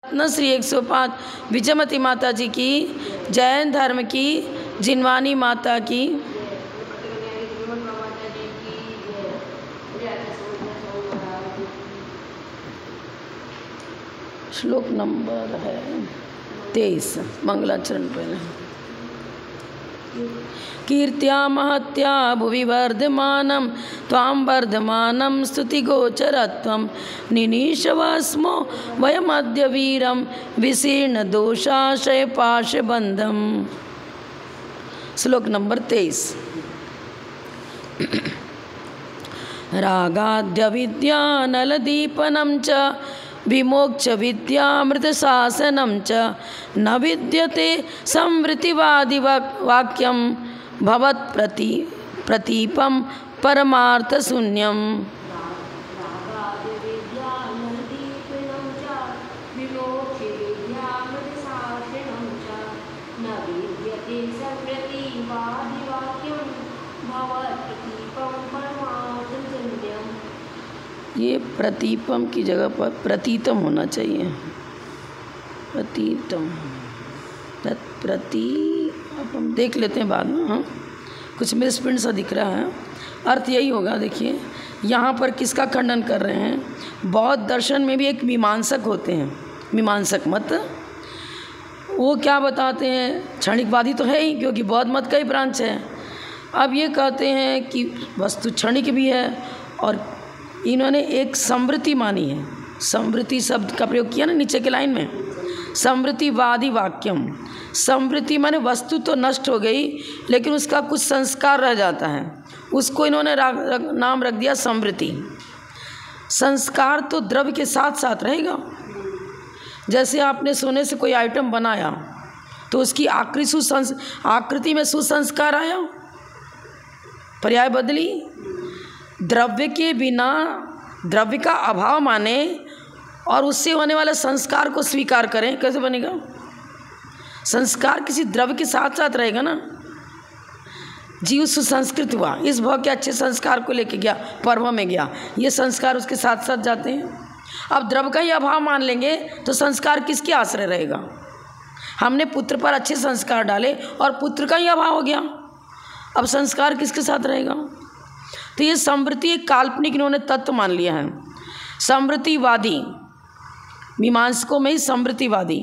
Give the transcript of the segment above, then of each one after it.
रत्नश्री 105 विजयमती माता जी की, जैन धर्म की जिनवानी माता की। श्लोक नंबर है 23, मंगलाचरण पहले। कीर्त्या महत्या भुवि वर्धमानं त्वां वर्धमानं स्तुतिगोचरत्वं निनीशवस्मो वयमद्य वीरं विशीर्णदोषाशय पाशबन्धम्। श्लोक नंबर 23। रागाद्य विद्यानलदीपनं च विमोक्ष विद्यामृतशासनं च न विद्यते संवृत्तिवादिवाक्यं भवत्प्रतीपं परमार्थशून्यम्। ये प्रतीपम की जगह पर प्रतीतम होना चाहिए। प्रतीतम प्रतीपम देख लेते हैं बाद में। हाँ, कुछ मिसप्रिंट सा दिख रहा है। अर्थ यही होगा। देखिए यहाँ पर किसका खंडन कर रहे हैं? बौद्ध दर्शन में भी एक मीमांसक होते हैं, मीमांसक मत। वो क्या बताते हैं? क्षणिकवादी तो है ही, क्योंकि बौद्ध मत का ही ब्रांच है। अब ये कहते हैं कि वस्तु क्षणिक भी है, और इन्होंने एक समृति मानी है। समृति शब्द का प्रयोग किया ना नीचे के लाइन में, समृतिवादी वाक्यम। समृति माने वस्तु तो नष्ट हो गई, लेकिन उसका कुछ संस्कार रह जाता है, उसको इन्होंने नाम रख दिया समृति। संस्कार तो द्रव्य के साथ साथ रहेगा। जैसे आपने सोने से कोई आइटम बनाया तो उसकी आकृति में सुसंस्कार आया, पर्याय बदली। द्रव्य के बिना, द्रव्य का अभाव माने और उससे होने वाले संस्कार को स्वीकार करें, कैसे बनेगा? संस्कार किसी द्रव्य के साथ साथ रहेगा ना। जीव सुसंस्कृत हुआ, इस भाव के अच्छे संस्कार को लेके गया, पर्व में गया, ये संस्कार उसके साथ साथ जाते हैं। अब द्रव्य का ही अभाव मान लेंगे तो संस्कार किसके आश्रय रहेगा? हमने पुत्र पर अच्छे संस्कार डाले और पुत्र का ही अभाव हो गया, अब संस्कार किसके साथ रहेगा? तो ये समृति एक काल्पनिक इन्होंने तत्व मान लिया है। समृतिवादी, मीमांसकों में ही समृतिवादी,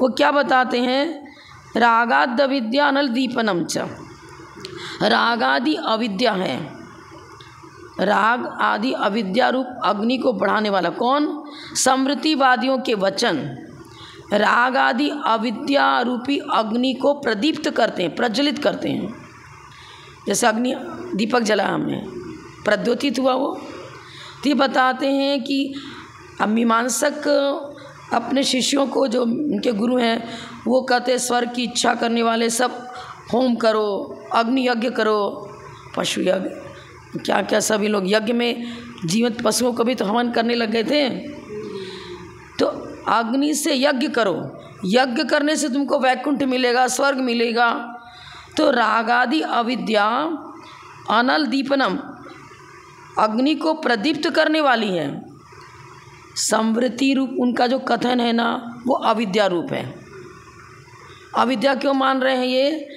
वो क्या बताते हैं? रागाद्य विद्या अनल दीपनम च। राग आदि अविद्या है, राग आदि अविद्या रूप अग्नि को बढ़ाने वाला कौन? समृतिवादियों के वचन राग आदि अविद्या रूपी अग्नि को प्रदीप्त करते हैं, प्रज्वलित करते हैं। जैसे अग्नि दीपक जलाया हमने, प्रद्योतित हुआ वो। तो ये बताते हैं कि अब मीमांसक अपने शिष्यों को, जो उनके गुरु हैं, वो कहते हैं स्वर्ग की इच्छा करने वाले सब होम करो, अग्नि यज्ञ करो, पशु यज्ञ, क्या क्या सभी लोग यज्ञ में जीवित पशुओं को भी तो हवन करने लग गए थे। तो अग्नि से यज्ञ करो, यज्ञ करने से तुमको वैकुंठ मिलेगा, स्वर्ग मिलेगा। तो रागादि अविद्या अनल दीपनम, अग्नि को प्रदीप्त करने वाली है। समृति रूप उनका जो कथन है ना, वो अविद्या रूप है। अविद्या क्यों मान रहे हैं ये?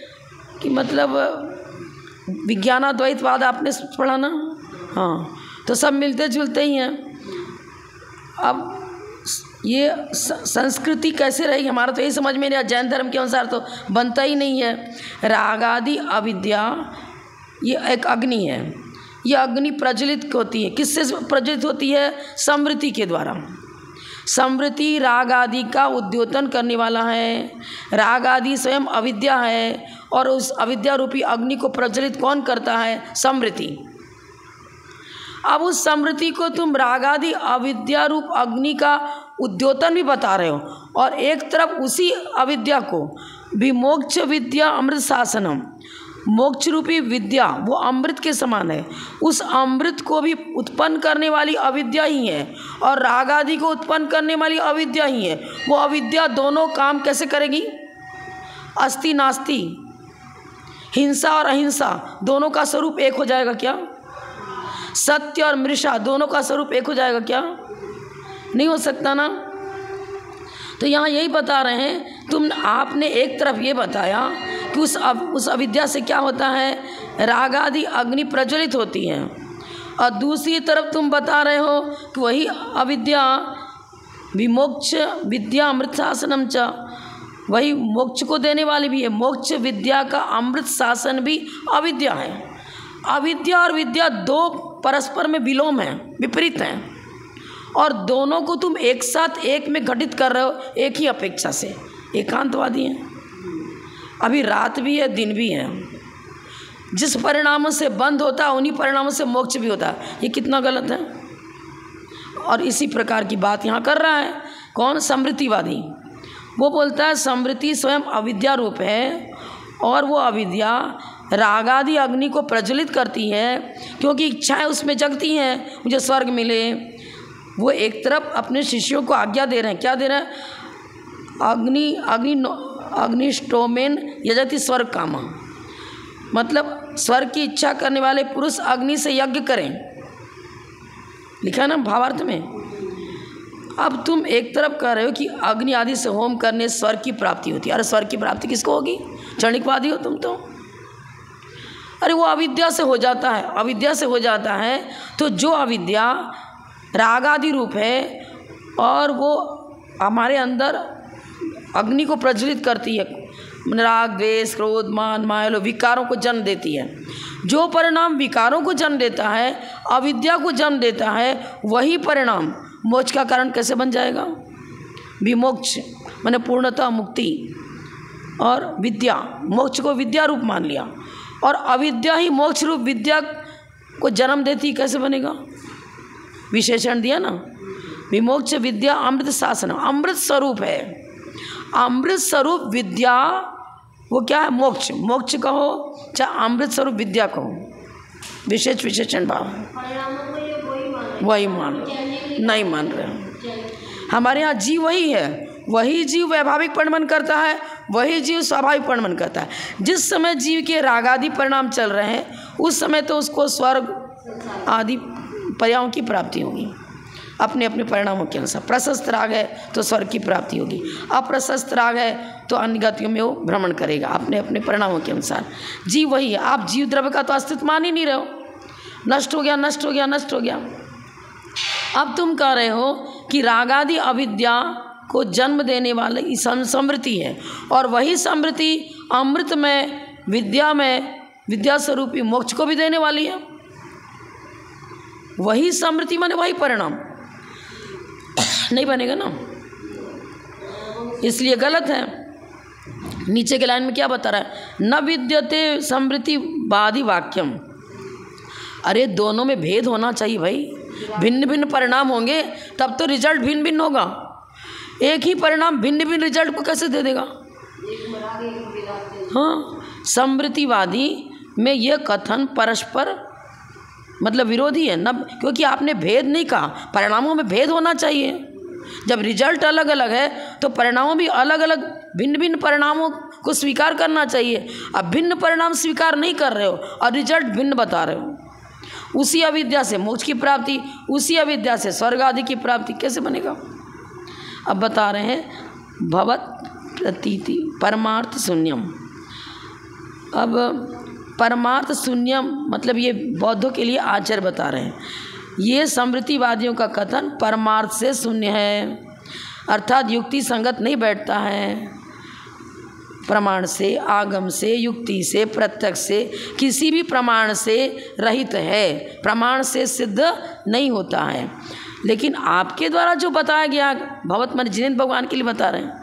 कि मतलब विज्ञानाद्वैतवाद आपने पढ़ा ना? हाँ, तो सब मिलते जुलते ही हैं। अब ये संस्कृति कैसे रहेगी? हमारा तो यही समझ में नहीं आया, जैन धर्म के अनुसार तो बनता ही नहीं है। रागादि अविद्या ये एक अग्नि है, ये अग्नि प्रज्वलित होती है। किससे प्रज्वलित होती है? समृति के द्वारा। समृति राग आदि का उद्योतन करने वाला है। राग आदि स्वयं अविद्या है, और उस अविद्या रूपी अग्नि को प्रज्वलित कौन करता है? समृति। अब उस समृति को तुम राग आदि अविद्या रूप अग्नि का उद्योतन भी बता रहे हो, और एक तरफ उसी अविद्या को विमोक्ष विद्या अमृत शासनम, मोक्ष रूपी विद्या वो अमृत के समान है, उस अमृत को भी उत्पन्न करने वाली अविद्या ही है, और राग आदि को उत्पन्न करने वाली अविद्या ही है। वो अविद्या दोनों काम कैसे करेगी? अस्ति नास्ति, हिंसा और अहिंसा दोनों का स्वरूप एक हो जाएगा क्या? सत्य और मृषा दोनों का स्वरूप एक हो जाएगा क्या? नहीं हो सकता ना। तो यहाँ यही बता रहे हैं, आपने एक तरफ ये बताया कि उस अविद्या से क्या होता है, राग आदि अग्नि प्रज्वलित होती है, और दूसरी तरफ तुम बता रहे हो कि वही अविद्या विमोक्ष विद्या अमृत शासनम च, वही मोक्ष को देने वाली भी है। मोक्ष विद्या का अमृत शासन भी अविद्या है। अविद्या और विद्या दो परस्पर में विलोम हैं, विपरीत हैं, और दोनों को तुम एक साथ एक में घटित कर रहे हो, एक ही अपेक्षा से। एकांतवादी हैं। अभी रात भी है, दिन भी है। जिस परिणामों से बंद होता है उन्हीं परिणामों से मोक्ष भी होता है। ये कितना गलत है। और इसी प्रकार की बात यहाँ कर रहा है कौन, समृतिवादी। वो बोलता है समृति स्वयं अविद्या रूप है, और वो अविद्या राग आदि अग्नि को प्रज्वलित करती है, क्योंकि इच्छाएं उसमें जगती हैं, मुझे स्वर्ग मिले। वो एक तरफ अपने शिष्यों को आज्ञा दे रहे हैं, क्या दे रहे हैं, अग्निष्टोमेन यजति स्वर्ग कामा, मतलब स्वर्ग की इच्छा करने वाले पुरुष अग्नि से यज्ञ करें, लिखा है ना भावार्थ में। अब तुम एक तरफ कह रहे हो कि अग्नि आदि से होम करने स्वर्ग की प्राप्ति होती है। अरे स्वर्ग की प्राप्ति किसको होगी, क्षणिकवादी हो तुम तो। अरे वो अविद्या से हो जाता है, अविद्या से हो जाता है। तो जो अविद्या राग आदि रूप है और वो हमारे अंदर अग्नि को प्रज्वलित करती है, राग द्वेष क्रोध मान माया विकारों को जन्म देती है। जो परिणाम विकारों को जन्म देता है, अविद्या को जन्म देता है, वही परिणाम मोक्ष का कारण कैसे बन जाएगा। विमोक्ष माने पूर्णतः मुक्ति, और विद्या, मोक्ष को विद्या रूप मान लिया, और अविद्या ही मोक्ष रूप विद्या को जन्म देती, कैसे बनेगा। विशेषण दिया ना, विमोक्ष विद्या अमृत शासन, अमृत स्वरूप है। अमृत स्वरूप विद्या वो क्या है, मोक्ष। मोक्ष कहो चाहे अमृत स्वरूप विद्या कहो, विशेष विशेषण भाव वही मान रहे, नहीं मान रहे। हमारे यहाँ जीव वही है, वही जीव वैभाविक परिणमन करता है, वही जीव स्वाभाविक परिणमन करता है। जिस समय जीव के रागादि परिणाम चल रहे हैं उस समय तो उसको स्वर्ग आदि पर्यायों की प्राप्ति होगी अपने अपने परिणामों के अनुसार। प्रशस्त राग है तो स्वर्ग की प्राप्ति होगी, अप्रशस्त राग है तो अन्य गतियों में वो भ्रमण करेगा अपने अपने परिणामों के अनुसार। जीव वही है। आप जीव द्रव्य का तो अस्तित्व मान ही नहीं रहे हो, नष्ट हो गया नष्ट हो गया नष्ट हो गया। अब तुम कह रहे हो कि रागादि अविद्या को जन्म देने वाली समृति है, और वही समृति अमृत में विद्या स्वरूपी मोक्ष को भी देने वाली है। वही समृति माने वही परिणाम नहीं बनेगा ना, इसलिए गलत है। नीचे के लाइन में क्या बता रहा है, न विद्यते समृति बादि वाक्यम। अरे दोनों में भेद होना चाहिए भाई, भिन्न भिन्न परिणाम होंगे तब तो रिजल्ट भिन्न भिन्न होगा। एक ही परिणाम भिन्न भिन्न रिजल्ट को कैसे दे देगा। हाँ, समृतिवादी में यह कथन परस्पर मतलब विरोधी है न, क्योंकि आपने भेद नहीं कहा, परिणामों में भेद होना चाहिए। जब रिजल्ट अलग अलग है तो परिणामों भी अलग अलग भिन्न भिन्न परिणामों को स्वीकार करना चाहिए। अब भिन्न परिणाम स्वीकार नहीं कर रहे हो और रिजल्ट भिन्न बता रहे हो। उसी अविद्या से मोक्ष की प्राप्ति, उसी अविद्या से स्वर्ग आदि की प्राप्ति कैसे बनेगा। अब बता रहे हैं भवत प्रतीति परमार्थ शून्यम। अब परमार्थ शून्यम मतलब ये बौद्धों के लिए आचार्य बता रहे हैं, ये समृतिवादियों का कथन परमार्थ से शून्य है, अर्थात युक्ति संगत नहीं बैठता है। प्रमाण से, आगम से, युक्ति से, प्रत्यक्ष से, किसी भी प्रमाण से रहित है, प्रमाण से सिद्ध नहीं होता है। लेकिन आपके द्वारा जो बताया गया, भगवत मन जिनेन्द्र भगवान के लिए बता रहे हैं,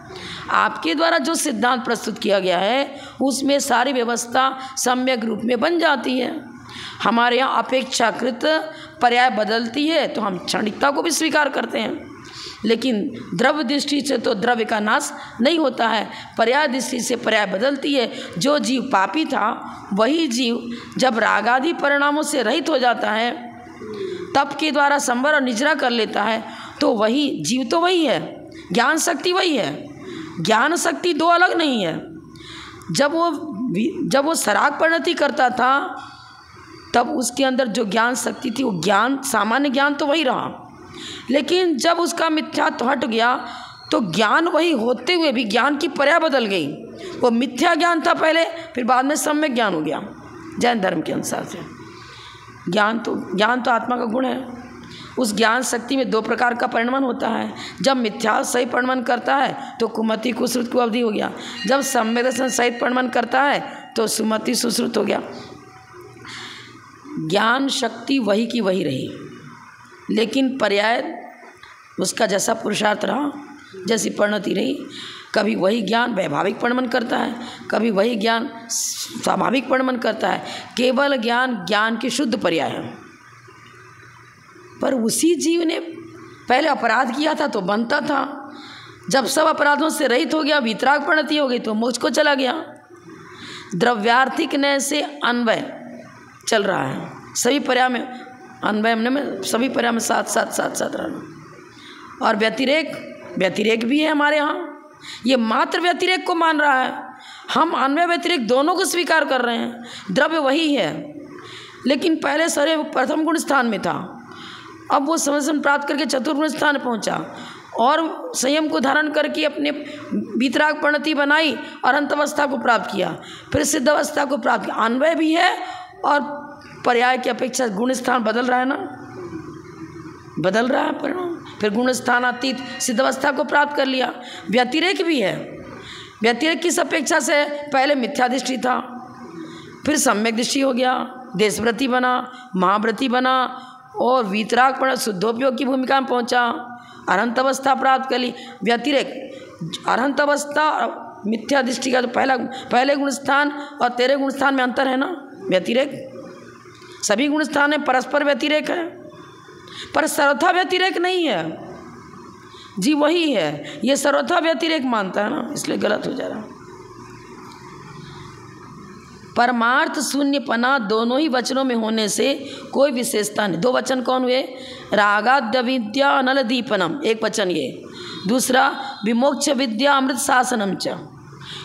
आपके द्वारा जो सिद्धांत प्रस्तुत किया गया है उसमें सारी व्यवस्था सम्यक रूप में बन जाती है। हमारे यहाँ अपेक्षाकृत पर्याय बदलती है तो हम क्षणिकता को भी स्वीकार करते हैं, लेकिन द्रव्य दृष्टि से तो द्रव्य का नाश नहीं होता है, पर्याय दृष्टि से पर्याय बदलती है। जो जीव पापी था वही जीव जब रागादि परिणामों से रहित हो जाता है, तप के द्वारा संवर और निजरा कर लेता है, तो वही जीव तो वही है, ज्ञान शक्ति वही है। ज्ञान शक्ति दो अलग नहीं है। जब वो सराग परिणति करता था तब उसके अंदर जो ज्ञान शक्ति थी वो ज्ञान, सामान्य ज्ञान तो वही रहा, लेकिन जब उसका मिथ्यात्व हट गया तो ज्ञान वही होते हुए भी ज्ञान की पर्याय बदल गई। वो मिथ्या ज्ञान था पहले, फिर बाद में सम्यक ज्ञान हो गया जैन धर्म के अनुसार से। ज्ञान तो आत्मा का गुण है। उस ज्ञान शक्ति में दो प्रकार का परिणमन होता है। जब मिथ्या सही परिणमन करता है तो कुमति कुश्रुत को अवधि हो गया। जब सम्यक दर्शन सहित परिणमन करता है तो सुमति सुश्रुत हो गया। ज्ञान शक्ति वही की वही रही, लेकिन पर्याय उसका जैसा पुरुषार्थ रहा, जैसी परिणति रही। कभी वही ज्ञान वैभाविक परिणमन करता है, कभी वही ज्ञान स्वाभाविक परिणमन करता है। केवल ज्ञान की शुद्ध पर्याय है। पर उसी जीव ने पहले अपराध किया था तो बनता था, जब सब अपराधों से रहित हो गया, वितराग परिणति हो गई तो मोक्ष को चला गया। द्रव्यार्थिक नय से अन्वय चल रहा है, सभी पर्याय में अन्वय में सभी पर्याय में साथ साथ रहना। और व्यतिरेक भी है हमारे यहाँ। ये मात्र व्यतिरेक को मान रहा है, हम अन्वय व्यतिरेक दोनों को स्वीकार कर रहे हैं। द्रव्य वही है, लेकिन पहले प्रथम गुण स्थान में था, अब वो समझन प्राप्त करके चतुर्गुण स्थान में पहुँचा और संयम को धारण करके अपने वितराग परिणति बनाई और अंतवस्था को प्राप्त किया, फिर सिद्ध अवस्था को प्राप्त किया। अन्वय भी है और पर्याय की अपेक्षा गुण स्थान बदल रहा है ना, बदल रहा है परिणाम। फिर गुण स्थान अतीत सिद्ध अवस्था को प्राप्त कर लिया। व्यतिरेक भी है। व्यतिरेक किस अपेक्षा से? पहले मिथ्या दृष्टि था, फिर सम्यक दृष्टि हो गया, देशव्रति बना, महाव्रति बना और वीतराग पर शुद्धोपयोग की भूमिका में पहुंचा, अरहंत अवस्था प्राप्त कर ली। व्यतिरेक अरहंत अवस्था मिथ्या दृष्टि का तो पहले गुण स्थान और तेरे गुण स्थान में अंतर है ना। व्यतिरेक सभी गुण स्थान में परस्पर व्यतिरेक है, पर सर्वथा व्यतिरेक नहीं है। जी वही है, ये सर्वथा व्यतिरेक मानता है ना, इसलिए गलत हो जा रहा है। परमार्थ शून्यपना दोनों ही वचनों में होने से कोई विशेषता नहीं। दो वचन कौन हुए? रागाद्य विद्या अनल दीपनम, एक वचन ये, दूसरा विमोक्ष विद्या अमृत शासनम च।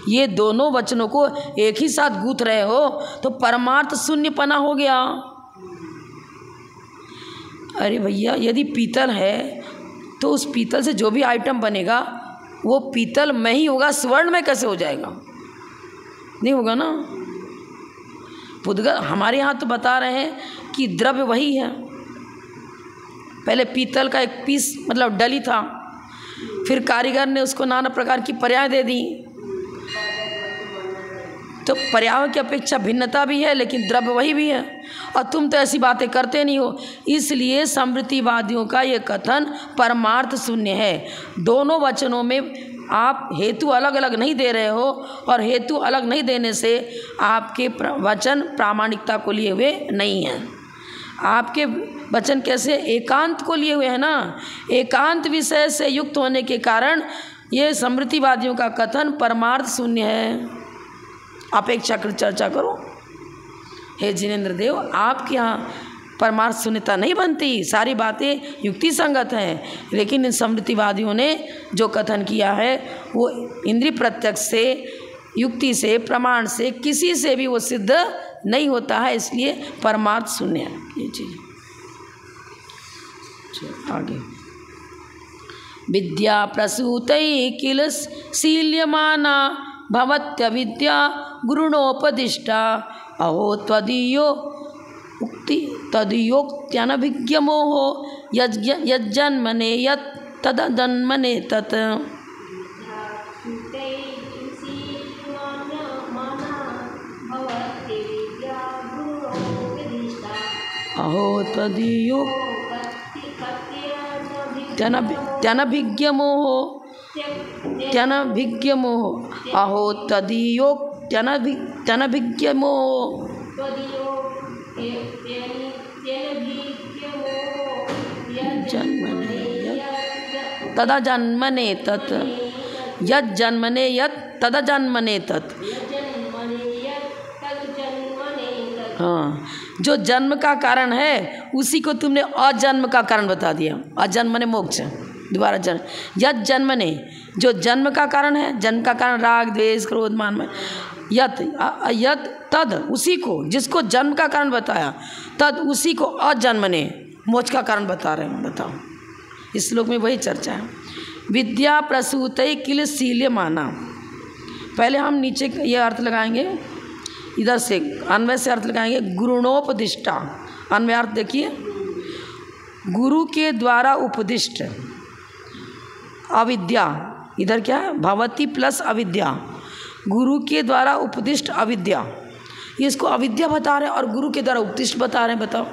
ये दोनों वचनों को एक ही साथ गूंथ रहे हो तो परमार्थ शून्यपना हो गया। अरे भैया, यदि पीतल है तो उस पीतल से जो भी आइटम बनेगा वो पीतल में ही होगा, स्वर्ण में कैसे हो जाएगा? नहीं होगा ना। पुद्गल हमारे यहाँ तो बता रहे हैं कि द्रव्य वही है। पहले पीतल का एक पीस मतलब डली था, फिर कारीगर ने उसको नाना प्रकार की पर्याय दे दी, तो पर्यायों की अपेक्षा भिन्नता भी है, लेकिन द्रव्य वही भी है। और तुम तो ऐसी बातें करते नहीं हो, इसलिए समृतिवादियों का ये कथन परमार्थ शून्य है। दोनों वचनों में आप हेतु अलग अलग नहीं दे रहे हो, और हेतु अलग नहीं देने से आपके वचन प्रामाणिकता को लिए हुए नहीं हैं। आपके वचन कैसे एकांत को लिए हुए हैं ना, एकांत विषय से युक्त होने के कारण ये समृतिवादियों का कथन परमार्थ शून्य है। अपेक्षाकृत चर्चा करो। हे जिनेंद्र देव, आपके यहाँ परमार्थ शून्यता नहीं बनती, सारी बातें युक्ति संगत हैं, लेकिन इन समृतिवादियों ने जो कथन किया है वो इंद्रिय प्रत्यक्ष से, युक्ति से, प्रमाण से, किसी से भी वो सिद्ध नहीं होता है, इसलिए परमार्थ शून्य है ये चीज़। आगे विद्या प्रसूतै किल शील्यमाना भवत्य विद्या गुरुणोपदिष्टा अहो त्वदीयो उक्ति तदयोक्त्यनभिज्ञमोहो यज्जन्मने यत् तदजन्मने तत्। अहो त्वदीयोक्त्यनभिज्ञमोहो अहो त्वदीयोक्त्यनभिज्ञमोहो तदजन्मने तत्। यज्जन्मने यत् तदजन्मने तत्। हाँ, जो जन्म का कारण है उसी को तुमने अजन्म का कारण बता दिया। अजन्म ने मोक्ष, दोबारा जन्म। यत् जन्म ने, जो जन्म का कारण है, जन्म का कारण राग द्वेष क्रोध मान में, यत् तद, उसी को, जिसको जन्म का कारण बताया, तद उसी को अजन्म ने मोक्ष का कारण बता रहे हैं। बताओ, इस श्लोक में वही चर्चा है। विद्या प्रसूतै किल शील्यमाना। पहले हम नीचे ये अर्थ लगाएंगे, इधर से अन्वय से अर्थ लगाएंगे। गुरुणोपदिष्टा, अन्वय अर्थ देखिए, गुरु के द्वारा उपदिष्ट अविद्या, इधर क्या है भवती प्लस अविद्या, गुरु के द्वारा उपदिष्ट अविद्या, ये इसको अविद्या बता रहे हैं और गुरु के द्वारा उपदिष्ट बता रहे हैं। बताओ,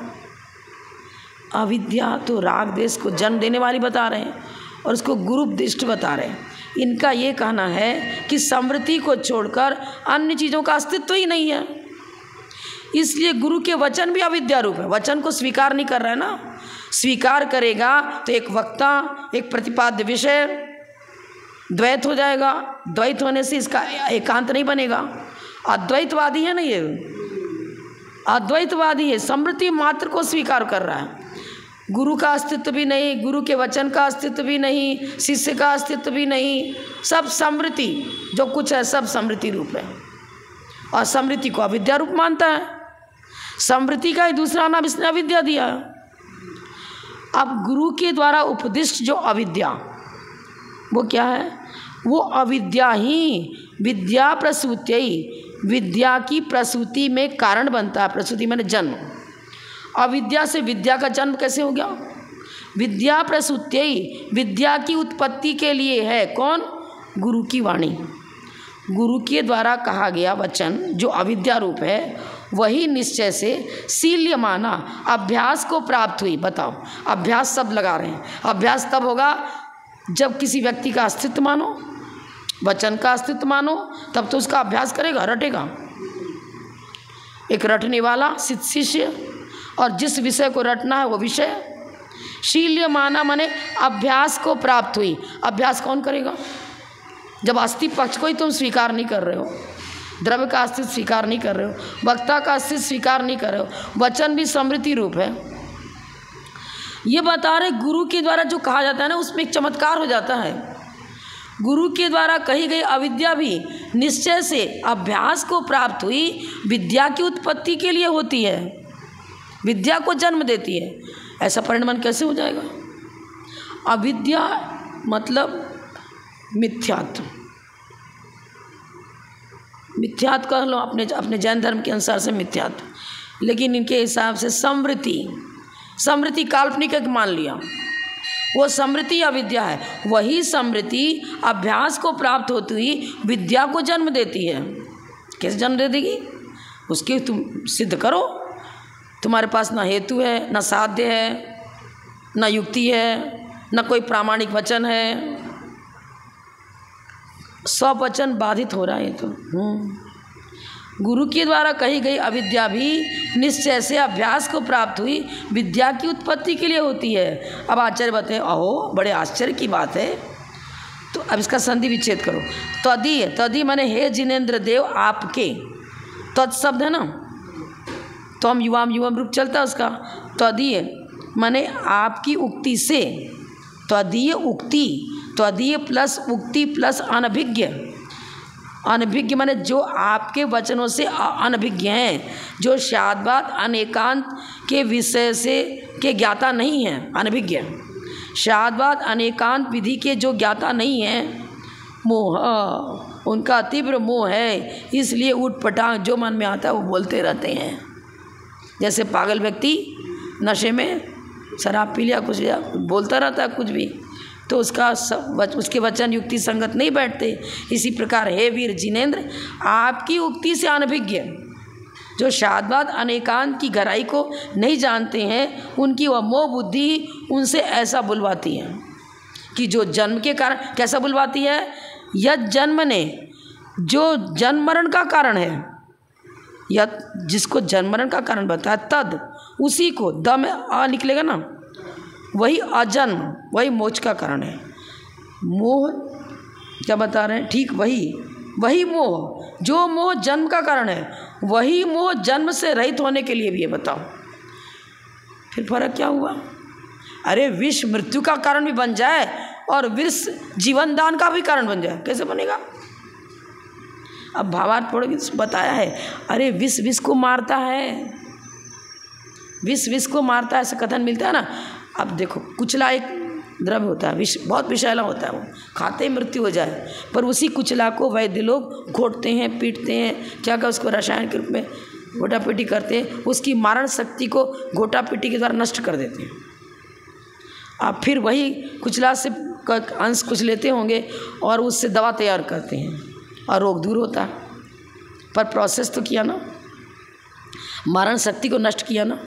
अविद्या तो राग देश को जन्म देने वाली बता रहे हैं और उसको गुरु उपदिष्ट बता रहे हैं। इनका ये कहना है कि समृद्धि को छोड़कर अन्य चीज़ों का अस्तित्व ही नहीं है, इसलिए गुरु के वचन भी अविद्या रूप है। वचन को स्वीकार नहीं कर रहा है ना, स्वीकार करेगा तो एक वक्ता, एक प्रतिपाद्य विषय द्वैत हो जाएगा। द्वैत होने से इसका एकांत नहीं बनेगा। अद्वैतवादी है ना ये, अद्वैतवादी है, समृद्धि मात्र को स्वीकार कर रहा है। गुरु का अस्तित्व भी नहीं, गुरु के वचन का अस्तित्व भी नहीं, शिष्य का अस्तित्व भी नहीं, सब समृद्धि जो कुछ है सब समृद्धि रूप है और समृद्धि को अविद्या रूप मानता है। समृद्धि का ही दूसरा नाम इसने अविद्या दिया है। अब गुरु के द्वारा उपदिष्ट जो अविद्या, वो क्या है? वो अविद्या ही विद्या प्रसूत्यै, विद्या की प्रसूति में कारण बनता है। प्रसूति माने जन्म। अविद्या से विद्या का जन्म कैसे हो गया? विद्या प्रसूत्यै, विद्या की उत्पत्ति के लिए है कौन? गुरु की वाणी, गुरु के द्वारा कहा गया वचन जो अविद्या रूप है, वही निश्चय से शील्यमाना, अभ्यास को प्राप्त हुई। बताओ, अभ्यास सब लगा रहे हैं। अभ्यास तब होगा जब किसी व्यक्ति का अस्तित्व मानो, वचन का अस्तित्व मानो, तब तो उसका अभ्यास करेगा, रटेगा। एक रटने वाला शिष्य, और जिस विषय को रटना है वो विषय। शील्यमाना माने अभ्यास को प्राप्त हुई। अभ्यास कौन करेगा? जब अस्तित्व पक्ष को ही तुम स्वीकार नहीं कर रहे हो, द्रव्य का अस्तित्व स्वीकार नहीं कर रहे हो, वक्ता का अस्तित्व स्वीकार नहीं कर रहे हो, वचन भी समृद्धि रूप है। ये बता रहे गुरु के द्वारा जो कहा जाता है ना, उसमें एक चमत्कार हो जाता है। गुरु के द्वारा कही गई अविद्या भी निश्चय से अभ्यास को प्राप्त हुई विद्या की उत्पत्ति के लिए होती है, विद्या को जन्म देती है। ऐसा परिणमन कैसे हो जाएगा? अविद्या मतलब मिथ्यात्व, मिथ्यात्व कह लो अपने जैन धर्म के अनुसार से मिथ्यात्व, लेकिन इनके हिसाब से समृद्धि, समृद्धि काल्पनिक एक मान लिया, वो समृद्धि अविद्या है। वही समृद्धि अभ्यास को प्राप्त होती हुई विद्या को जन्म देती है। कैसे जन्म दे देगी? उसके तुम सिद्ध करो। तुम्हारे पास ना हेतु है, ना साध्य है, ना युक्ति है, ना कोई प्रामाणिक वचन है, सब वचन बाधित हो रहा है। तो गुरु के द्वारा कही गई अविद्या भी निश्चय से अभ्यास को प्राप्त हुई विद्या की उत्पत्ति के लिए होती है। अब आचार्य बताएं, अहो बड़े आश्चर्य की बात है। तो अब इसका संधि विच्छेद करो। तदीय, तदीय माने हे जिनेंद्र देव आपके, तत् शब्द है ना, तो हम युवाम युवम रूप चलता है उसका। तदीय माने आपकी उक्ति से, तदीय उक्ति, तदीय प्लस उक्ति प्लस अनभिज्ञ। अनभिज्ञ माने जो आपके वचनों से अनभिज्ञ हैं, जो शाद्वाद अनेकांत के विषय से के ज्ञाता नहीं हैं, अनभिज्ञ। शाद्वाद अनेकांत विधि के जो ज्ञाता नहीं हैं, मोह, उनका तीव्र मोह है, इसलिए उठपटांग जो मन में आता है वो बोलते रहते हैं। जैसे पागल व्यक्ति नशे में शराब पी लिया, कुछ बोलता रहता है कुछ भी, तो उसके वचन युक्ति संगत नहीं बैठते। इसी प्रकार हे वीर जिनेंद्र, आपकी उक्ति से अनभिज्ञ जो शाद्वाद अनेकांत की गहराई को नहीं जानते हैं, उनकी वह मोह बुद्धि उनसे ऐसा बुलवाती है कि जो जन्म के कारण, कैसा बुलवाती है? यद जन्म ने जो जन्म मरण का कारण है, यद जिसको जन्म मरण का कारण बताया, तद उसी को, द में आ निकलेगा ना, वही अजन्म, वही मोक्ष का कारण है। मोह क्या बता रहे हैं? ठीक वही मोह, जो मोह जन्म का कारण है, वही मोह जन्म से रहित होने के लिए भी है। बताओ फिर फर्क क्या हुआ? अरे विष मृत्यु का कारण भी बन जाए और विष जीवन दान का भी कारण बन जाए, कैसे बनेगा? अब भावार्थ पढ़ोगे बताया है, अरे विष विष को मारता है, विष विष को मारता है, ऐसा कथन मिलता है ना। अब देखो, कुचला एक द्रव्य होता है, विष बहुत विषैला होता है, वो खाते ही मृत्यु हो जाए। पर उसी कुचला को वैद्य लोग घोटते हैं, पीटते हैं, क्या उसको रसायन के रूप में घोटा पीटी करते हैं, उसकी मारण शक्ति को घोटा पीटी के द्वारा नष्ट कर देते हैं। आप फिर वही कुचला से अंश कुछ लेते होंगे और उससे दवा तैयार करते हैं और रोग दूर होता है। पर प्रोसेस तो किया ना, मारण शक्ति को नष्ट किया ना,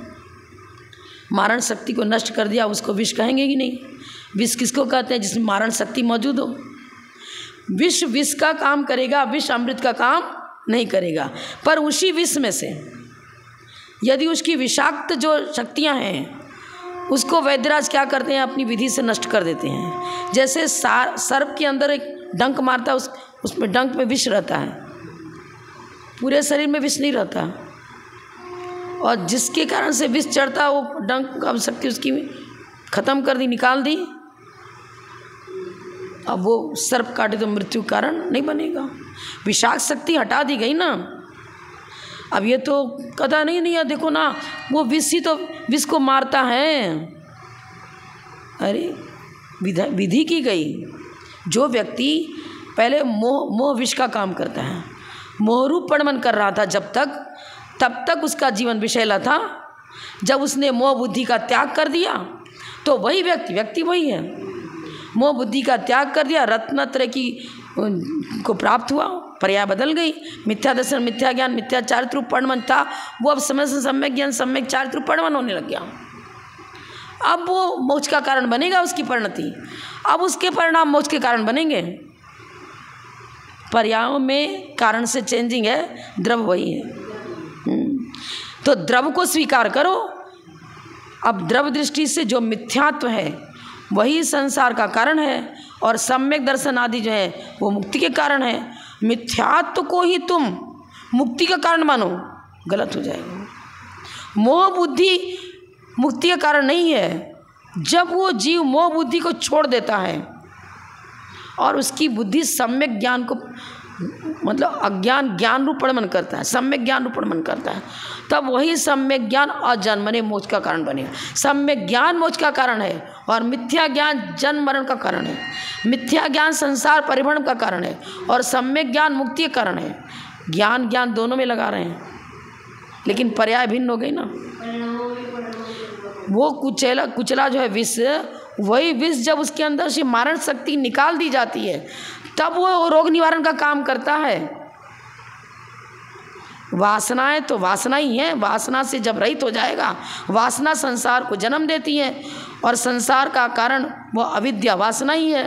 मारण शक्ति को नष्ट कर दिया, उसको विष कहेंगे कि नहीं? विष किसको कहते हैं? जिसमें मारण शक्ति मौजूद हो। विष विष का काम करेगा, विष अमृत का काम नहीं करेगा। पर उसी विष में से यदि उसकी विषाक्त जो शक्तियां हैं उसको वैद्यराज क्या करते हैं? अपनी विधि से नष्ट कर देते हैं। जैसे सर्प के अंदर एक डंक मारता है, उसमें डंक में विष रहता है, पूरे शरीर में विष नहीं रहता, और जिसके कारण से विष चढ़ता वो डंक का शक्ति उसकी खत्म कर दी, निकाल दी। अब वो सर्प काटे तो मृत्यु कारण नहीं बनेगा, विषाक्त शक्ति हटा दी गई ना। अब ये तो कदा नहीं है, देखो ना, वो विष ही तो विष को मारता है। अरे विधि की गई। जो व्यक्ति पहले मोह विष का काम करता है, मोहरूप पणमन कर रहा था तब तक उसका जीवन विषैला था। जब उसने मोह बुद्धि का त्याग कर दिया तो वही व्यक्ति वही है, मोह बुद्धि का त्याग कर दिया, रत्नत्रय की को प्राप्त हुआ, पर्याय बदल गई। मिथ्या दर्शन, मिथ्या ज्ञान, मिथ्या चारित्र रूप पणमन था, वो अब समय से सम्यक ज्ञान, सम्यक चारित्र रूप पणमन होने लग गया। अब वो मोक्ष का कारण बनेगा, उसकी परिणति। अब उसके परिणाम मोक्ष के कारण बनेंगे। पर्यायों में कारण से चेंजिंग है, द्रव्य वही है। तो द्रव्य को स्वीकार करो। अब द्रव्य दृष्टि से जो मिथ्यात्व है वही संसार का कारण है, और सम्यक दर्शन आदि जो है वो मुक्ति के कारण है। मिथ्यात्व को ही तुम मुक्ति का कारण मानो, गलत हो जाएगा। मोह बुद्धि मुक्ति का कारण नहीं है। जब वो जीव मोह बुद्धि को छोड़ देता है और उसकी बुद्धि सम्यक ज्ञान को, मतलब अज्ञान ज्ञान रूप पणमन करता है, सम्यक ज्ञान रूप पणमन करता है, तब वही सम्यक ज्ञान अजन्मने मोक्ष का कारण बनेगा। सम्यक ज्ञान मोक्ष का कारण है और मिथ्या ज्ञान जन्म मरण का कारण है। मिथ्या ज्ञान संसार परिभ्रमण का कारण है और सम्यक ज्ञान मुक्ति का कारण है। ज्ञान दोनों में लगा रहे हैं, लेकिन पर्याय भिन्न हो गई ना। वो कुचला जो है विष, वही विष जब उसके अंदर से मारण शक्ति निकाल दी जाती है तब वो रोग निवारण का काम करता है। वासनाएं तो वासना ही है, वासना से जब रहित हो जाएगा, वासना संसार को जन्म देती है और संसार का कारण वो अविद्या वासना ही है।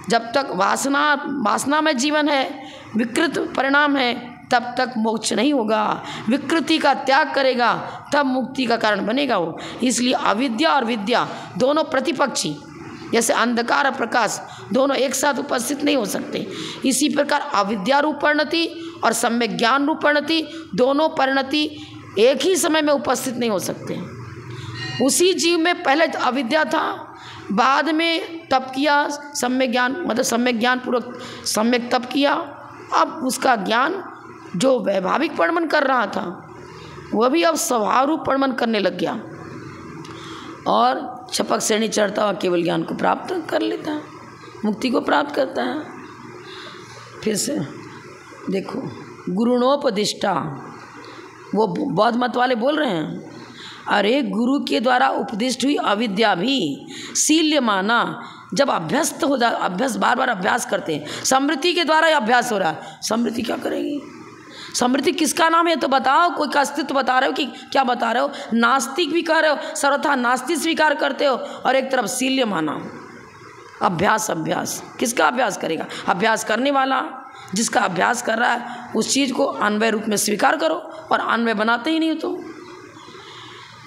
जब तक वासना में जीवन है, विकृत परिणाम है, तब तक मोक्ष नहीं होगा। विकृति का त्याग करेगा तब मुक्ति का कारण बनेगा वो। इसलिए अविद्या और विद्या दोनों प्रतिपक्षी, जैसे अंधकार और प्रकाश दोनों एक साथ उपस्थित नहीं हो सकते, इसी प्रकार अविद्या रूप परिणति और सम्यक ज्ञान रूप परिणति, दोनों परिणति एक ही समय में उपस्थित नहीं हो सकते। उसी जीव में पहले अविद्या था, बाद में तप किया, सम्यक ज्ञान मतलब सम्यक ज्ञान पूर्वक सम्यक तप किया, अब उसका ज्ञान जो वैभाविक पणमन कर रहा था वह भी अब स्वभाव रूप पणमन करने लग गया और छपक श्रेणी चढ़ता हुआ केवल ज्ञान को प्राप्त कर लेता है, मुक्ति को प्राप्त करता है। फिर से देखो, गुरुणोपदिष्टा, वो बौद्ध मत वाले बोल रहे हैं, अरे गुरु के द्वारा उपदिष्ट हुई अविद्या भी शील्य माना। जब अभ्यस्त हो जा, अभ्यास बार बार अभ्यास करते हैं, स्मृति के द्वारा ही अभ्यास हो रहा है। स्मृति क्या करेगी? स्मृति किसका नाम है तो बताओ, कोई का अस्तित्व बता रहे हो कि क्या बता रहे हो? नास्तिक भी कह रहे हो, सर्वथा नास्तिक स्वीकार करते हो, और एक तरफ शील्य माना। अभ्यास किसका अभ्यास करेगा? अभ्यास करने वाला, जिसका अभ्यास कर रहा है उस चीज़ को अन्वय रूप में स्वीकार करो, और अन्वय बनाते ही नहीं हो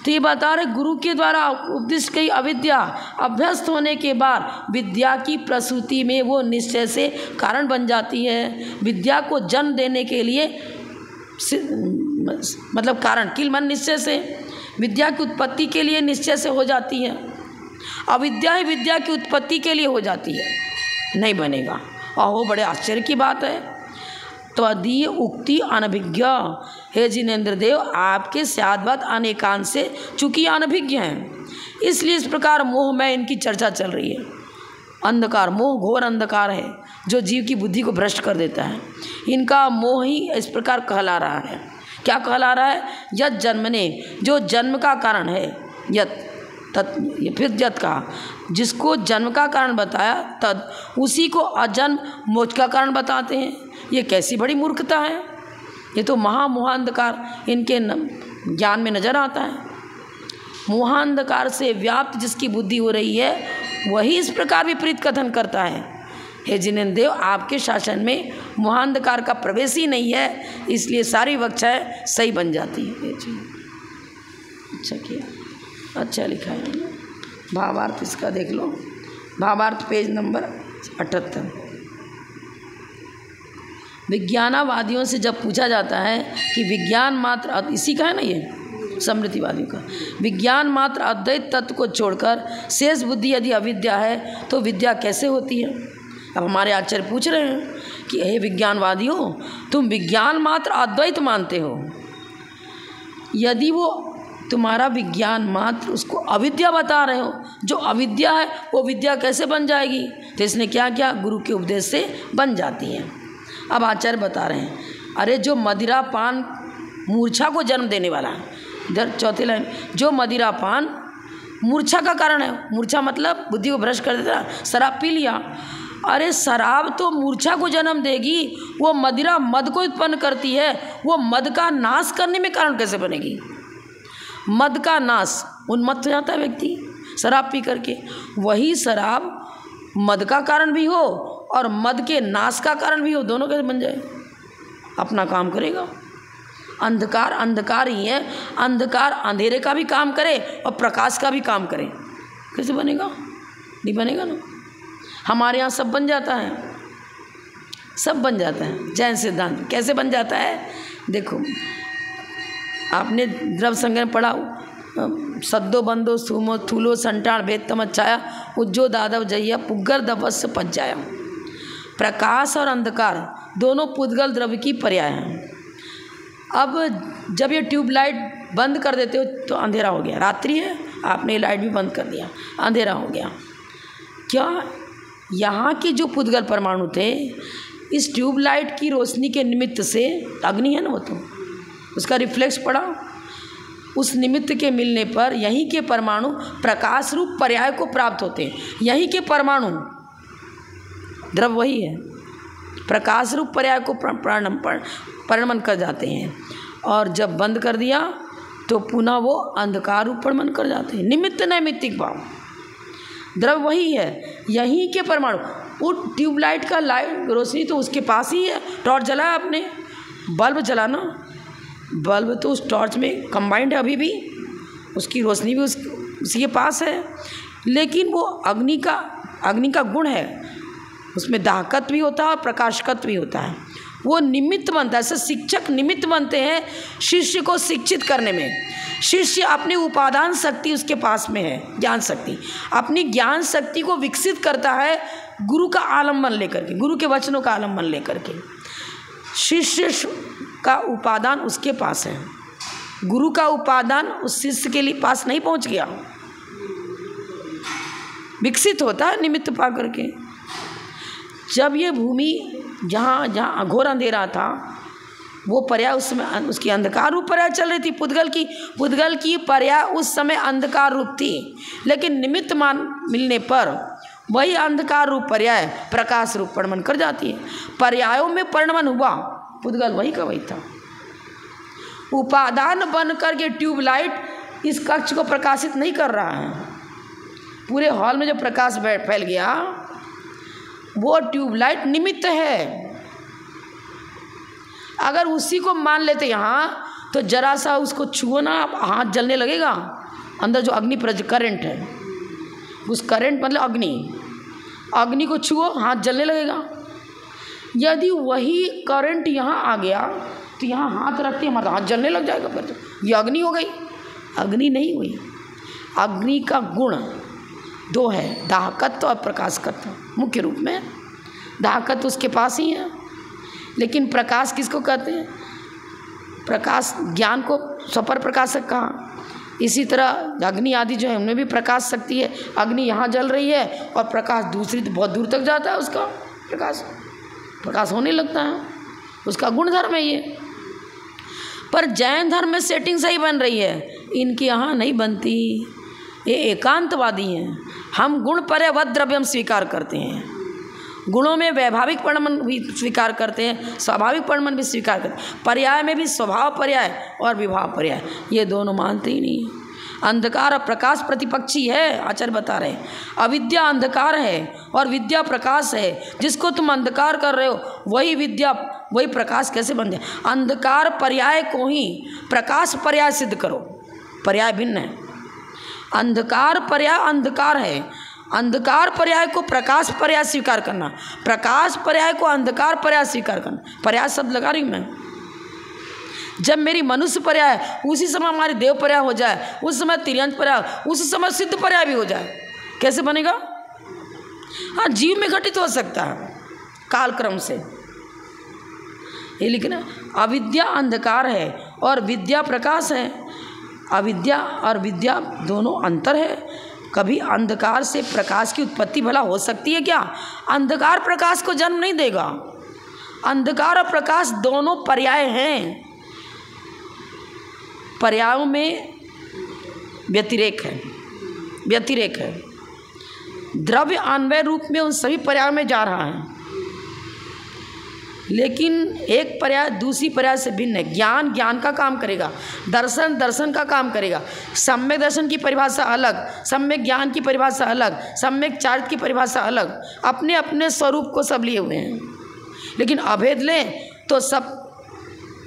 तो ये बता रहे गुरु के द्वारा उपदिष्ट कई अविद्या अभ्यस्त होने के बाद विद्या की प्रसूति में वो निश्चय से कारण बन जाती है। विद्या को जन्म देने के लिए मतलब कारण किल मन निश्चय से, विद्या की उत्पत्ति के लिए निश्चय से हो जाती है। अविद्या ही विद्या की उत्पत्ति के लिए हो जाती है, नहीं बनेगा। अहो बड़े आश्चर्य की बात है। त्वदीय उक्ति अनभिज्ञ, हे जिनेन्द्र देव आपके स्याद्वत अनेकांश से चूँकि अनभिज्ञ हैं, इसलिए इस प्रकार मोह में इनकी चर्चा चल रही है। अंधकार, मोह घोर अंधकार है जो जीव की बुद्धि को भ्रष्ट कर देता है। इनका मोह ही इस प्रकार कहला रहा है। क्या कहला रहा है? यत जन्मने, जो जन्म का कारण है, यत तत्, फिर यत कहा, जिसको जन्म का कारण बताया, तद उसी को अजन्म मोक्ष का कारण बताते हैं। ये कैसी बड़ी मूर्खता है! ये तो महामोहांधकार इनके ज्ञान में नजर आता है। मोहांधकार से व्याप्त जिसकी बुद्धि हो रही है वही इस प्रकार विपरीत कथन करता है। हे जिनेन्द्र देव, आपके शासन में मोहांधकार का प्रवेश ही नहीं है, इसलिए सारी वक्षाएँ सही बन जाती है। अच्छा किया, अच्छा लिखा है। भावार्थ इसका देख लो, भावार्थ पेज नंबर 78। विज्ञानवादियों से जब पूछा जाता है कि विज्ञान मात्र, इसी का है ना ये समृद्धिवादियों का, विज्ञान मात्र अद्वैत तत्व को छोड़कर शेष बुद्धि यदि अविद्या है तो विद्या कैसे होती है? अब हमारे आचार्य पूछ रहे हैं कि हे विज्ञानवादियों, तुम विज्ञान मात्र अद्वैत मानते हो, यदि वो तुम्हारा विज्ञान मात्र उसको अविद्या बता रहे हो, जो अविद्या है वो विद्या कैसे बन जाएगी? तो इसने क्या किया? गुरु के उपदेश से बन जाती है। अब आचार्य बता रहे हैं, अरे जो मदिरा पान मूर्छा को जन्म देने वाला है, इधर चौथी लाइन, जो मदिरा पान मूर्छा का कारण है, मूर्छा मतलब बुद्धि को भ्रष्ट कर देता है। शराब पी लिया, अरे शराब तो मूर्छा को जन्म देगी, वो मदिरा मद को उत्पन्न करती है, वो मद का नाश करने में कारण कैसे बनेगी? मद का नाश, उन्मत्त हो जाता है व्यक्ति शराब पी करके। वही शराब मद का कारण भी हो और मद के नाश का कारण भी हो, दोनों कैसे बन जाए? अपना काम करेगा। अंधकार अंधकार ही है, अंधकार अंधेरे का भी काम करे और प्रकाश का भी काम करे, कैसे बनेगा? नहीं बनेगा ना। हमारे यहाँ सब बन जाता है, सब बन जाता है। जैन सिद्धांत कैसे बन जाता है? देखो, आपने द्रव्य संग्रह पढ़ा, सद्दो बंदो सुमो थूलो संटाण भेद तमच्छाया उज्जो दादव जैया पुग्गर दवस्य पज्जाया। प्रकाश और अंधकार दोनों पुद्गल द्रव्य की पर्याय हैं। अब जब ये ट्यूबलाइट बंद कर देते हो तो अंधेरा हो गया, रात्रि है, आपने लाइट भी बंद कर दिया, अंधेरा हो गया। क्या यहाँ के जो पुद्गल परमाणु थे, इस ट्यूबलाइट की रोशनी के निमित्त से, अग्नि है ना वो, तो उसका रिफ्लेक्स पड़ा, उस निमित्त के मिलने पर यहीं के परमाणु प्रकाश रूप पर्याय को प्राप्त होते हैं। यहीं के परमाणु द्रव्य वही है, प्रकाश रूप पर्याय को परिणमन कर जाते हैं, और जब बंद कर दिया तो पुनः वो अंधकार रूप परिणमन कर जाते हैं। निमित्त नैमित्तिक भाव, द्रव्य वही है, यहीं के परमाणु। वो ट्यूबलाइट का लाइट रोशनी तो उसके पास ही है, टॉर्च जलाया आपने, बल्ब जलाना, बल्ब तो उस टॉर्च में कंबाइंड है, अभी भी उसकी रोशनी भी उसी के पास है, लेकिन वो अग्नि का गुण है, उसमें दाहकत्व भी होता है और प्रकाशकत्व भी होता है। वो निमित्त बनता है। ऐसे शिक्षक निमित्त बनते हैं शिष्य को शिक्षित करने में। शिष्य अपनी उपादान शक्ति उसके पास में है, ज्ञान शक्ति, अपनी ज्ञान शक्ति को विकसित करता है गुरु का आलम्बन लेकर के, गुरु के वचनों का आलम्बन लेकर के। शिष्य का उपादान उसके पास है, गुरु का उपादान उस शिष्य के लिए पास नहीं पहुंच गया, विकसित होता है निमित्त पा करके। जब ये भूमि जहाँ घोर अंधेरा था, वो पर्याय उस समय उसकी अंधकार रूप पर्याय चल रही थी, पुद्गल की पर्याय उस समय अंधकार रूप थी, लेकिन निमित्त मान मिलने पर वही अंधकार रूप पर्याय प्रकाश रूप परिणमन कर जाती है। पर्यायों में परिणमन हुआ, पुद्गल वही का वही था। उपादान बन करके ट्यूबलाइट इस कक्ष को प्रकाशित नहीं कर रहा है, पूरे हॉल में जो प्रकाश फैल गया वो ट्यूबलाइट निमित्त है। अगर उसी को मान लेते यहाँ, तो जरा सा उसको छुओ ना, हाथ जलने लगेगा। अंदर जो अग्नि करंट है, उस करंट मतलब अग्नि को छुओ, हाथ जलने लगेगा। यदि वही करंट यहाँ आ गया तो यहाँ हाथ रखते हमारा हाथ जलने लग जाएगा, फिर तो ये अग्नि हो गई। अग्नि नहीं हुई। अग्नि का गुण दो है, दाहकत्व और प्रकाशकत्व। मुख्य रूप में दाहकत्व उसके पास ही है, लेकिन प्रकाश किसको कहते हैं? प्रकाश ज्ञान को स्वपर प्रकाशक कहा, इसी तरह अग्नि आदि जो है उनमें भी प्रकाश शक्ति है। अग्नि यहाँ जल रही है और प्रकाश दूसरी बहुत दूर तक जाता है, उसका प्रकाश होने लगता है, उसका गुणधर्म है ये। पर जैन धर्म में सेटिंग सही बन रही है, इनके यहाँ नहीं बनती। ये एकांतवादी हैं। हम गुण पर्यावत द्रव्यम स्वीकार करते हैं, गुणों में वैभाविक परिणमन भी स्वीकार करते हैं, स्वाभाविक परिणमन भी स्वीकार करते हैं, पर्याय में भी स्वभाव पर्याय और विभाव पर्याय, ये दोनों मानते ही नहीं। अंधकार और प्रकाश प्रतिपक्षी है, आचार्य बता रहे हैं। अविद्या अंधकार है और विद्या प्रकाश है। जिसको तुम अंधकार कर रहे हो वही विद्या वही प्रकाश कैसे बन जाए? अंधकार पर्याय को ही प्रकाश पर्याय सिद्ध करो, पर्याय भिन्न है। अंधकार पर्याय अंधकार है, अंधकार पर्याय को प्रकाश पर्याय स्वीकार करना, प्रकाश पर्याय को अंधकार पर्याय स्वीकार करना। पर्याय शब्द लगा रही हूँ मैं। जब मेरी मनुष्य पर्याय उसी समय हमारी देव पर्याय हो जाए, उस समय तिर्यंत पर्याय, उस समय सिद्ध पर्याय भी हो जाए, कैसे बनेगा? हाँ, जीव में घटित हो सकता है कालक्रम से ये, लेकिन अविद्या अंधकार है और विद्या प्रकाश है। अविद्या और विद्या दोनों अंतर है। कभी अंधकार से प्रकाश की उत्पत्ति भला हो सकती है क्या? अंधकार प्रकाश को जन्म नहीं देगा। अंधकार और प्रकाश दोनों पर्याय हैं, पर्यायों में व्यतिरेक है। द्रव्य अन्वय रूप में उन सभी पर्यायों में जा रहा है, लेकिन एक पर्याय दूसरी पर्याय से भिन्न है। ज्ञान ज्ञान का काम करेगा, दर्शन दर्शन का काम करेगा। सम्यक दर्शन की परिभाषा अलग, सम्यक ज्ञान की परिभाषा अलग, सम्यक चारित्र की परिभाषा अलग, अपने अपने स्वरूप को सब लिए हुए हैं। लेकिन अभेद लें तो सब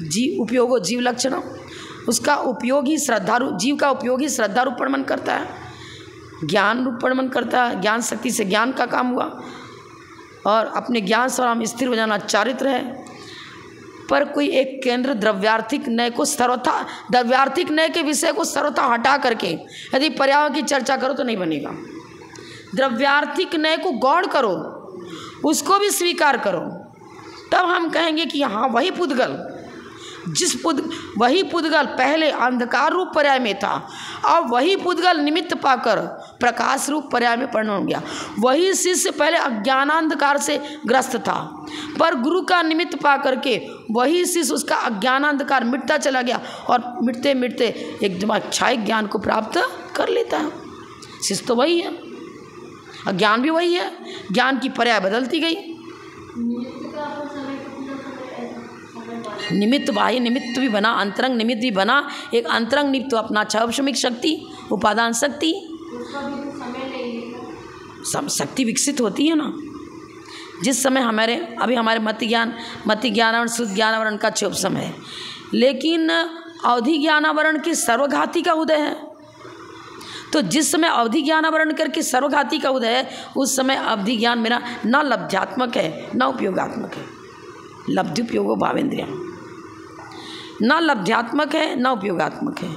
जीव उपयोगो जीव लक्षण, उसका उपयोग ही श्रद्धा रूप, जीव का उपयोग ही श्रद्धा रूप परिणमन करता है, ज्ञान रूप परिणमन करता है। ज्ञान शक्ति से ज्ञान का काम हुआ और अपने ज्ञान स्वयं स्थिर हो जाना चारित्र है। पर कोई एक केंद्र द्रव्यार्थिक न्याय को सर्वथा, द्रव्यार्थिक न्याय के विषय को सर्वथा हटा करके यदि पर्यायों की चर्चा करो तो नहीं बनेगा। द्रव्यार्थिक न्याय को गौड़ करो, उसको भी स्वीकार करो, तब हम कहेंगे कि हाँ वही पुद्गल, वही पुद्गल पहले अंधकार रूप पर्याय में था, अब वही पुद्गल निमित्त पाकर प्रकाश रूप पर्याय में परिणत हो गया। वही शिष्य पहले अज्ञानांधकार से ग्रस्त था, पर गुरु का निमित्त पा करके वही शिष्य उसका अज्ञानांधकार मिटता चला गया और मिटते मिटते एकदम अच्छाई ज्ञान को प्राप्त कर लेता है। शिष्य तो वही है, ज्ञान भी वही है, ज्ञान की पर्याय बदलती गई। निमित्त बाह्य निमित्त भी बना, अंतरंग निमित्त भी बना। एक अंतरंग निमित्त तो अपना छावशमिक शक्ति, उपादान शक्ति, शक्ति विकसित होती है ना। जिस समय हमारे मति ज्ञानावरण शुद्ध ज्ञानावरण का क्षोभसम है, लेकिन अवधि ज्ञानावरण के सर्वघाती का उदय है। तो जिस समय अवधि ज्ञानावरण करके सर्वघाती का उदय है, उस समय अवधि ज्ञान मेरा न लब्ध्यात्मक है न उपयोगात्मक है। लब्धि उपयोगो भावेंद्रिया, न लब्ध्यात्मक है न उपयोगात्मक है,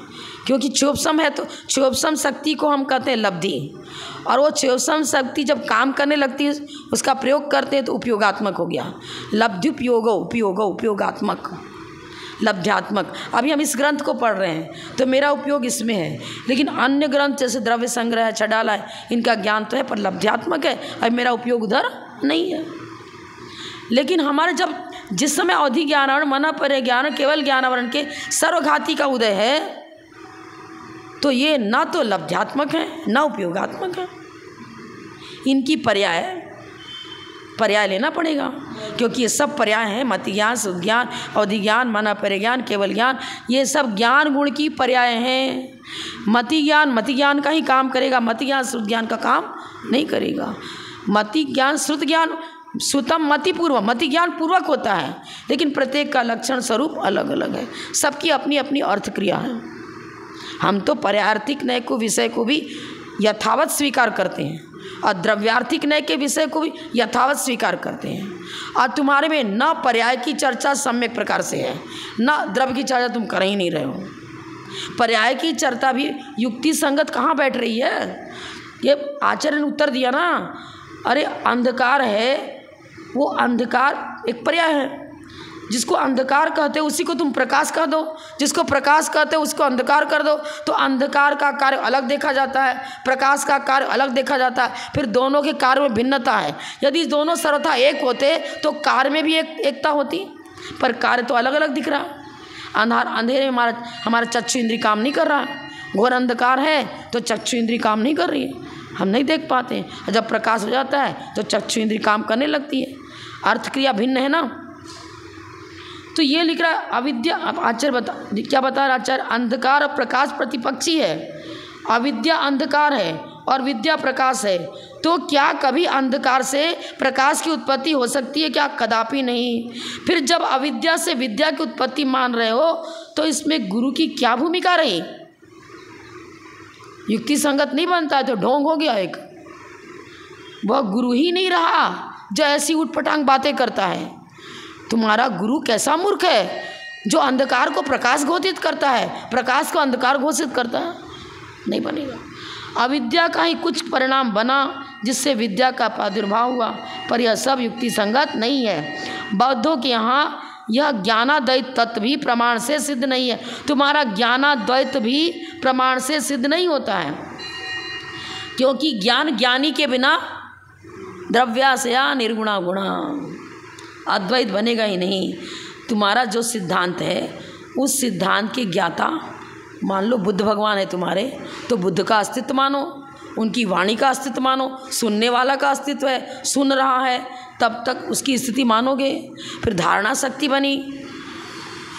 क्योंकि क्षोभसम है तो क्षोभसम शक्ति को हम कहते हैं लब्धि, और वो क्षोभसम शक्ति जब काम करने लगती है उसका प्रयोग करते हैं तो उपयोगात्मक हो गया। लब्धि उपयोगो उपयोगात्मक, लब्ध्यात्मक। अभी हम इस ग्रंथ को पढ़ रहे हैं तो मेरा उपयोग इसमें है, लेकिन अन्य ग्रंथ जैसे द्रव्य संग्रह है, छडाला है, इनका ज्ञान तो है पर लब्ध्यात्मक है, अब मेरा उपयोग उधर नहीं है। लेकिन हमारे जिस समय अवधि ज्ञानावरण मना पर ज्ञान केवल ज्ञानावरण के सर्वघाती का उदय है, तो ये ना तो लब्ध्यात्मक है ना उपयोगात्मक है। इनकी पर्याय लेना पड़ेगा, क्योंकि ये सब पर्याय हैं। मति ज्ञान, शुद्ध ज्ञान, अवधि ज्ञान, मना पर ज्ञान, केवल ज्ञान, ये सब ज्ञान गुण की पर्याय हैं। मति ज्ञान का ही काम करेगा, मति ज्ञान शुद्ध ज्ञान का काम नहीं करेगा। मति ज्ञान शुद्ध ज्ञान श्रुतम मति पूर्व, मति ज्ञान पूर्वक होता है, लेकिन प्रत्येक का लक्षण स्वरूप अलग अलग है, सबकी अपनी अपनी अर्थ क्रिया है। हम तो पर्यायार्थिक न्याय को विषय को भी यथावत स्वीकार करते हैं और द्रव्यार्थिक न्याय के विषय को भी यथावत स्वीकार करते हैं। और तुम्हारे में न पर्याय की चर्चा सम्यक प्रकार से है, न द्रव्य की चर्चा तुम कर ही नहीं रहे हो। पर्याय की चर्चा भी युक्ति संगत कहाँ बैठ रही है? ये आचार्य ने उत्तर दिया ना, अरे अंधकार है, वो अंधकार एक पर्याय है, जिसको अंधकार कहते हो उसी को तुम प्रकाश कह दो, जिसको प्रकाश कहते हो उसको अंधकार कर दो, तो अंधकार का कार्य अलग देखा जाता है, प्रकाश का कार्य अलग देखा जाता है। फिर दोनों के कार्य में भिन्नता है। यदि दोनों सर्वथा एक होते तो कार्य में भी एकता होती, पर कार्य तो अलग अलग दिख रहा है। अंधेरे में हमारा चक्षु इंद्री काम नहीं कर रहा है, घोर अंधकार है तो चक्षु इंद्री काम नहीं कर रही है, हम नहीं देख पाते। जब प्रकाश हो जाता है तो चक्षु इंद्री काम करने लगती है। अर्थ क्रिया भिन्न है ना। तो ये लिख रहा है अविद्या। अब आचार्य क्या बता रहा आचार्य, अंधकार और प्रकाश प्रतिपक्षी है। अविद्या अंधकार है और विद्या प्रकाश है, तो क्या कभी अंधकार से प्रकाश की उत्पत्ति हो सकती है? क्या कदापि नहीं। फिर जब अविद्या से विद्या की उत्पत्ति मान रहे हो तो इसमें गुरु की क्या भूमिका रही? युक्ति संगत नहीं बनता है तो ढोंग हो गया एक। वह गुरु ही नहीं रहा जो ऐसी उठपटांग बातें करता है। तुम्हारा गुरु कैसा मूर्ख है जो अंधकार को प्रकाश घोषित करता है, प्रकाश को अंधकार घोषित करता है? नहीं बनेगा। अविद्या का ही कुछ परिणाम बना जिससे विद्या का प्रादुर्भाव हुआ, पर यह सब युक्ति संगत नहीं है। बौद्धों के यहाँ यह ज्ञानाद्वैत तत्व भी प्रमाण से सिद्ध नहीं है। तुम्हारा ज्ञानाद्वैत भी प्रमाण से सिद्ध नहीं होता है, क्योंकि ज्ञान ज्ञानी के बिना द्रव्याशया निर्गुणा गुणा, अद्वैत बनेगा ही नहीं। तुम्हारा जो सिद्धांत है उस सिद्धांत के ज्ञाता मान लो बुद्ध भगवान है तुम्हारे, तो बुद्ध का अस्तित्व मानो, उनकी वाणी का अस्तित्व मानो, सुनने वाला का अस्तित्व है, सुन रहा है, तब तक उसकी स्थिति मानोगे। फिर धारणा शक्ति बनी।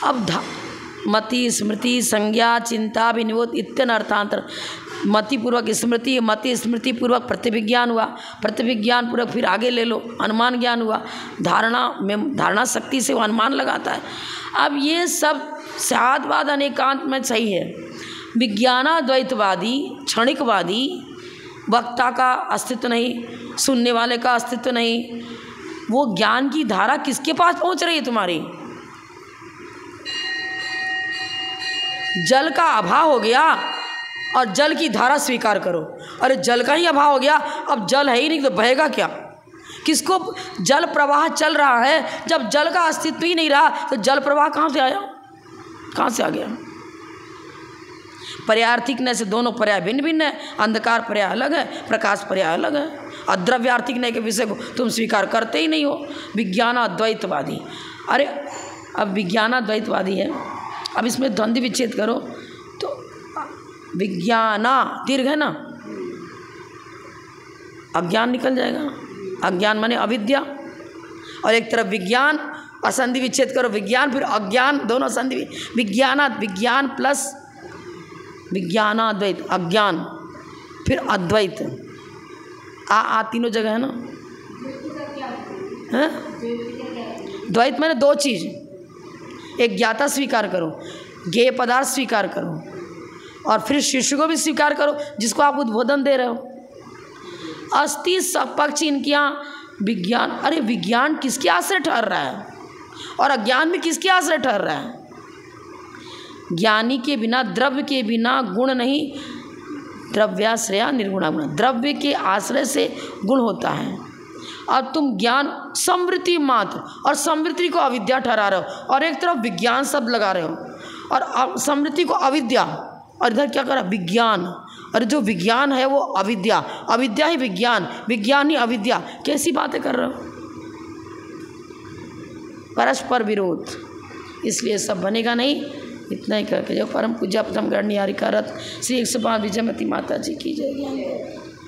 अब मति स्मृति संज्ञा चिंता विनिबोध इत्यन अर्थांतर, मति पूर्वक स्मृति, मति स्मृति पूर्वक प्रतिविज्ञान हुआ, प्रतिविज्ञान पूर्वक फिर आगे ले लो अनुमान ज्ञान हुआ, धारणा शक्ति से वो अनुमान लगाता है। अब ये सब स्यादवाद अनेकांत में सही है। विज्ञानाद्वैतवादी क्षणिकवादी, वक्ता का अस्तित्व नहीं, सुनने वाले का अस्तित्व नहीं, वो ज्ञान की धारा किसके पास पहुंच रही है तुम्हारी? जल का अभाव हो गया और जल की धारा स्वीकार करो। अरे जल का ही अभाव हो गया, अब जल है ही नहीं तो बहेगा क्या? किसको? जल प्रवाह चल रहा है, जब जल का अस्तित्व ही नहीं रहा तो जल प्रवाह कहाँ से आया, कहाँ से आ गया? पर्यार्थिक से दोनों पर्याय भिन्न भिन्न है। अंधकार पर्याय अलग है, प्रकाश पर्याय अलग है। अद्रव्यार्थिक के विषय को तुम स्वीकार करते ही नहीं हो। विज्ञानाद्वैतवादी, अरे अब विज्ञानाद्वैतवादी है, अब इसमें द्वंद्व विच्छेद करो तो विज्ञाना दीर्घ है ना, अज्ञान निकल जाएगा। अज्ञान माने अविद्या, और एक तरफ विज्ञान, असंधि विच्छेद करो विज्ञान फिर अज्ञान, दोनों संधि। विज्ञान प्लस विज्ञानाद्वैत, अज्ञान फिर अद्वैत, आ तीनों जगह है ना। है द्वैत मैंने दो चीज़, एक ज्ञाता स्वीकार करो, ज्ञेय पदार्थ स्वीकार करो, और फिर शिष्य को भी स्वीकार करो जिसको आप उद्बोधन दे रहे हो। अस्थि सपक्ष इनके यहाँ विज्ञान, अरे विज्ञान किसके आश्रय ठहर रहा है और अज्ञान भी किसके आश्रय ठहर रहा है? ज्ञानी के बिना, द्रव्य के बिना गुण नहीं, द्रव्याश्रया निर्गुणा गुण, द्रव्य के आश्रय से गुण होता है। और तुम ज्ञान समवृत्ति मात्र और समवृत्ति को अविद्या ठहरा रहे हो, और एक तरफ विज्ञान शब्द लगा रहे हो और समवृत्ति को अविद्या, और इधर क्या कर रहा? विज्ञान। और जो विज्ञान है वो अविद्या, अविद्या ही विज्ञान, विज्ञान ही अविद्या। कैसी बातें कर रहे हो? परस्पर विरोध। इसलिए सब बनेगा नहीं। इतना ही करके जो परम पूज्य प्रथम गणनीय हरिकारत श्री 105 विजयमती माता जी की जय।